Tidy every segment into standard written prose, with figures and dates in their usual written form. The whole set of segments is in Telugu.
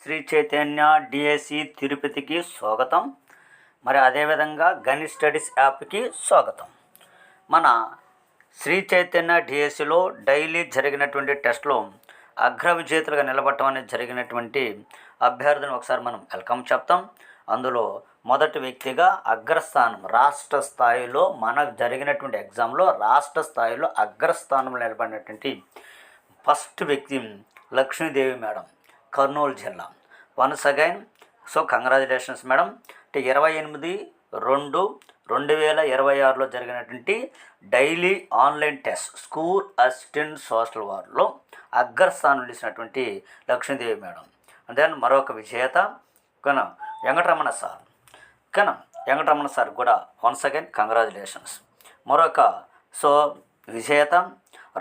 శ్రీ చైతన్య డిఎస్సి తిరుపతికి స్వాగతం. మరి అదేవిధంగా గణిత్ స్టడీస్ యాప్కి స్వాగతం. మన శ్రీ చైతన్య డిఎస్సిలో డైలీ జరిగినటువంటి టెస్ట్లో అగ్ర విజేతలుగా నిలబడటం అనేది జరిగినటువంటి అభ్యర్థులను ఒకసారి మనం వెల్కమ్ చెప్తాం. అందులో మొదటి వ్యక్తిగా అగ్రస్థానం రాష్ట్ర స్థాయిలో మనకు జరిగినటువంటి ఎగ్జామ్లో రాష్ట్ర స్థాయిలో అగ్రస్థానంలో నిలబడినటువంటి ఫస్ట్ వ్యక్తి లక్ష్మీదేవి మేడం, కర్నూలు జిల్లా. Once again so congratulations madam. 28/2/2026లో జరిగినటువంటి daily online test school assistant social వార్లో అగ్రస్థానం నిలిచినటువంటి లక్ష్మీదేవి మేడం. దెన్ మరొక విజేత వెంకటరమణ సార్ కూడా వన్స్ అగైన్ కంగ్రాచులేషన్స్. మరొక విజేత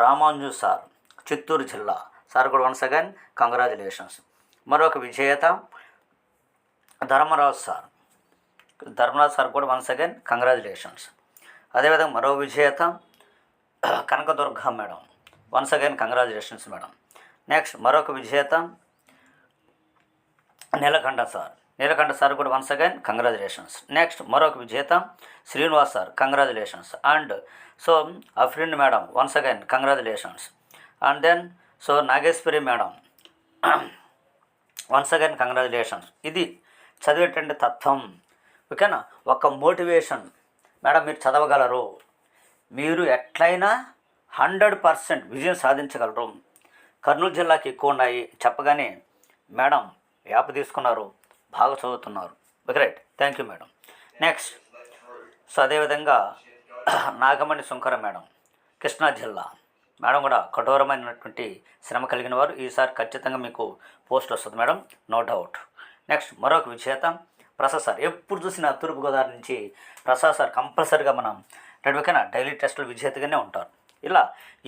రామాంజు సార్, చిత్తూరు జిల్లా సార్ కూడా వన్స్ అగైన్ కంగ్రాచులేషన్స్. మరొక విజేత ధర్మరాజు సార్ కూడా వన్స్ అగైన్ కంగ్రాచులేషన్స్. అదేవిధంగా మరో విజేత Kanakadurga madam, once again congratulations madam. Next మరొక విజేత నీలకంఠ సార్ కూడా వన్స్ అగైన్ కంగ్రాచులేషన్స్. నెక్స్ట్ మరొక విజేత Srinivas sir, congratulations. And Afrin madam once again congratulations. And then Nageswari madam once again congratulations. ఇది చదివేటువంటి తత్వం, ఓకేనా. ఒక మోటివేషన్ మేడం, మీరు చదవగలరు, మీరు ఎట్లయినా 100% విజయం సాధించగలరు. కర్నూలు జిల్లాకి ఎక్కువ ఉన్నాయి చెప్పగానే మేడం యాప్ తీసుకున్నారు, బాగా చదువుతున్నారు. Okay right, thank you madam. Next అదేవిధంగా నాగమణి శంకర మేడం, కృష్ణా జిల్లా మేడం కూడా కఠోరమైనటువంటి శ్రమ కలిగిన వారు. ఈసారి ఖచ్చితంగా మీకు పోస్ట్ వస్తుంది మేడం, నో డౌట్. నెక్స్ట్ మరొక విజేత ప్రసాద్ సార్. ఎప్పుడు చూసినా తూర్పుగోదావరి నుంచి ప్రసాద్ సార్ కంపల్సరీగా మనం ఓకేనా డైలీ టెస్టులు విజేతగానే ఉంటారు. ఇలా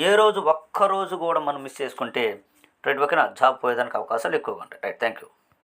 ఏ రోజు ఒక్కరోజు కూడా మనం మిస్ చేసుకుంటే ఓకేనా జాబ్ పోయేదానికి అవకాశాలు ఎక్కువగా ఉంటాయి. Right, thank you.